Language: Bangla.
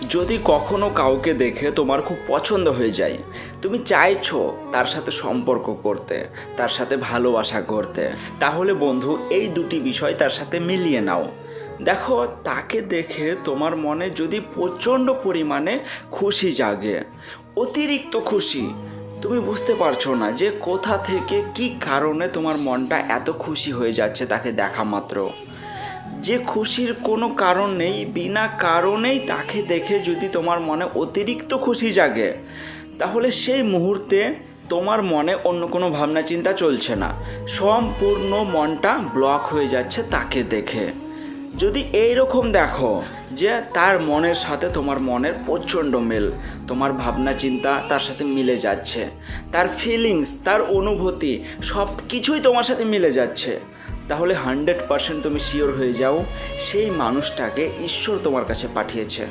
যদি কখনো কাউকে দেখে তোমার খুব পছন্দ হয়ে যায়, তুমি চাইছো তার সাথে সম্পর্ক করতে, তার সাথে ভালোবাসা করতে, তাহলে বন্ধু এই দুটি বিষয় তার সাথে মিলিয়ে নাও। দেখো, তাকে দেখে তোমার মনে যদি প্রচণ্ড পরিমাণে খুশি জাগে, অতিরিক্ত খুশি, তুমি বুঝতে পারছো না যে কোথা থেকে কি কারণে তোমার মনটা এত খুশি হয়ে যাচ্ছে তাকে দেখা মাত্র, যে খুশির কোনো কারণ নেই, বিনা কারণেই তাকে দেখে যদি তোমার মনে অতিরিক্ত খুশি জাগে, তাহলে সেই মুহূর্তে তোমার মনে অন্য কোনো ভাবনা চিন্তা চলছে না, সম্পূর্ণ মনটা ব্লক হয়ে যাচ্ছে তাকে দেখে। যদি এই রকম দেখো যে তার মনের সাথে তোমার মনের প্রচণ্ড মিল, তোমার ভাবনা চিন্তা তার সাথে মিলে যাচ্ছে, তার ফিলিংস, তার অনুভূতি সব কিছুই তোমার সাথে মিলে যাচ্ছে, তাহলে 100% তুমি শিওর হয়ে যাও সেই মানুষটাকে ঈশ্বর তোমার কাছে পাঠিয়েছে।